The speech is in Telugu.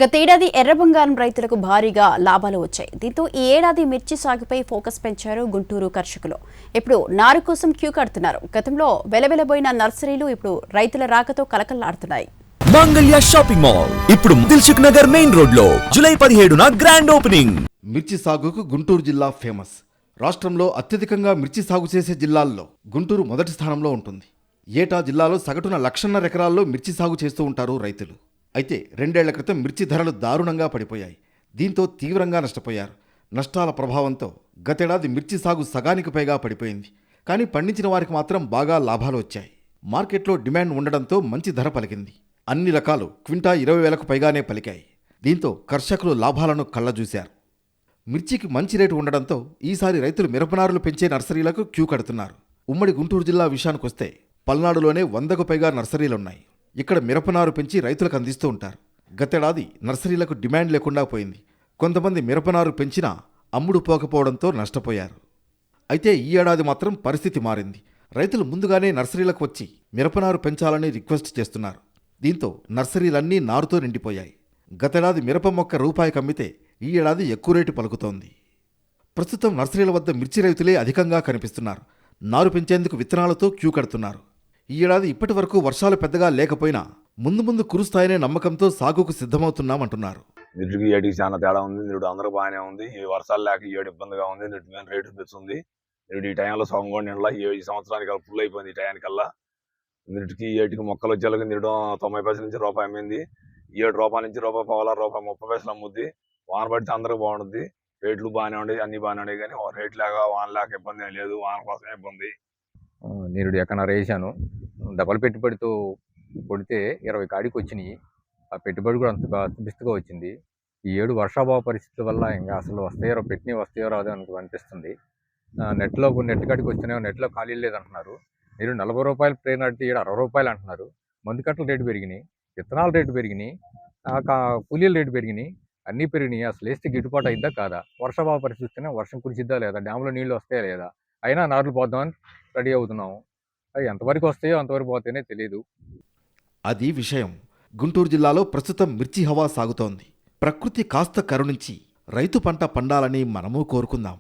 గతేడాది ఎర్ర బంగారం రైతులకు భారీగా లాభాలు వచ్చాయి. దీంతో ఈ ఏడాది మిర్చి సాగుపై ఫోకస్ పెంచారు గుంటూరు కర్షకులు. ఇప్పుడు నారు కోసం క్యూ కడుతున్నారు. గతంలో వెలవెలబోయిన నర్సరీలు ఇప్పుడు రైతుల రాకతో కలకల్లాడుతున్నాయి. మంగళ్య షాపింగ్ మాల్ ఇప్పుడు దిల్సుఖ్ నగర్ మెయిన్ రోడ్ లో జూలై 17న గ్రాండ్ ఓపెనింగ్. మిర్చి సాగుకు గుంటూరు జిల్లా ఫేమస్. రాష్ట్రంలో అత్యధికంగా మిర్చి సాగు చేసే జిల్లాల్లో గుంటూరు మొదటి స్థానంలో ఉంటుంది. ఏటా జిల్లాలో సగటున 1,50,000 ఎకరాల్లో మిర్చి సాగు చేస్తూ ఉంటారు రైతులు. అయితే 2 ఏళ్ల క్రితం మిర్చి ధరలు దారుణంగా పడిపోయాయి. దీంతో తీవ్రంగా నష్టపోయారు. నష్టాల ప్రభావంతో గతేడాది మిర్చి సాగు సగానికి పైగా పడిపోయింది. కానీ పండించిన వారికి మాత్రం బాగా లాభాలు వచ్చాయి. మార్కెట్లో డిమాండ్ ఉండడంతో మంచి ధర పలికింది. అన్ని రకాలు క్వింటా 20,000కు పైగానే పలికాయి. దీంతో కర్షకులు లాభాలను కళ్ళజూశారు. మిర్చికి మంచి రేటు ఉండడంతో ఈసారి రైతులు మిరపనారులు పెంచే నర్సరీలకు క్యూ కడుతున్నారు. ఉమ్మడి గుంటూరు జిల్లా విషయానికొస్తే పల్నాడులోనే 100కు పైగా నర్సరీలున్నాయి. ఇక్కడ మిరపనారు పెంచి రైతులకు అందిస్తూ ఉంటారు. గతేడాది నర్సరీలకు డిమాండ్ లేకుండా పోయింది. కొంతమంది మిరపనారు పెంచినా అమ్ముడు పోకపోవడంతో నష్టపోయారు. అయితే ఈ ఏడాది మాత్రం పరిస్థితి మారింది. రైతులు ముందుగానే నర్సరీలకు వచ్చి మిరపనారు పెంచాలని రిక్వెస్ట్ చేస్తున్నారు. దీంతో నర్సరీలన్నీ నారుతో నిండిపోయాయి. గతేడాది మిరప మొక్క రూపాయికి అమ్మితే ఈ ఏడాది ఎక్కువ రేటు పలుకుతోంది. ప్రస్తుతం నర్సరీల వద్ద మిర్చి రైతులే అధికంగా కనిపిస్తున్నారు. నారు పెంచేందుకు విత్తనాలతో క్యూ కడుతున్నారు. ఈ ఏడాది ఇప్పటి వరకు వర్షాలు పెద్దగా లేకపోయినా ముందు ముందు కురుస్తాయనే నమ్మకంతో సాగుకు సిద్ధమవుతున్నామంటున్నారు. నిరుడికి ఏటికి చాలా తేడా ఉంది. నిరుడు అందరూ బాగానే ఉంది. ఈ వర్షాలు లేక ఈ ఏడు ఇబ్బందిగా ఉంది. నిరుడు మీద రేటు పెంచుతుంది. నిరుడు ఈ టైంలో సగం కూడా నిండలా. ఈ సంవత్సరానికి ఫుల్ అయిపోయింది. ఈ టైంకల్లా నిరుడికి ఏటికి మొక్కలు వచ్చేలాగా నిరుడు 90 పైసల నుంచి రూపాయి అమ్మింది. రూపాయల నుంచి రూపాయి పావులా రూపాయి 30 పైసలు అమ్ముద్ది. వాన పడితే అందరూ బాగుంటుంది. రేట్లు బాగానే ఉండేవి, అన్ని బాగానే ఉండేవి. కానీ రేట్లు లేక వాన లేక ఇబ్బంది ఏం లేదు. వాన కోసమే ఇబ్బంది. నిరుడు ఎక్కడ వేసాను డబల్ పెట్టుబడితో కొడితే 20 కాడికి వచ్చినాయి. ఆ పెట్టుబడి కూడా అంత అస్తవ్యస్తగా వచ్చింది. ఈ ఏడు వర్షాభావ పరిస్థితుల వల్ల ఇంకా అసలు వస్తాయో రాదో అనిపిస్తుంది. నెట్ కాడికి వచ్చినాయో నెట్లో ఖాళీ లేదంటున్నారు. మీరు 40 రూపాయలు ట్రైన్ అడితే 60 రూపాయలు అంటున్నారు. మందు కట్టల రేటు పెరిగినాయి, విత్తనాల రేటు పెరిగినాయి, కూలీల రేటు పెరిగినాయి, అన్నీ పెరిగినాయి. అసలు వేస్తే గిట్టుబాటు అయిద్దా కాదా? వర్షాభావ పరిస్థితినే వర్షం కురిసిద్దా లేదా? డ్యామ్లో నీళ్ళు వస్తాయా లేదా? అయినా నార్లు పోద్దామని రెడీ అవుతున్నాము. అది ఎంతవరకు వస్తాయో అంతవరకు పోతేనే తెలియదు. అది విషయం. గుంటూరు జిల్లాలో ప్రస్తుతం మిర్చి హవా సాగుతోంది. ప్రకృతి కాస్త కరుణించి రైతు పంట పండాలని మనము కోరుకుందాం.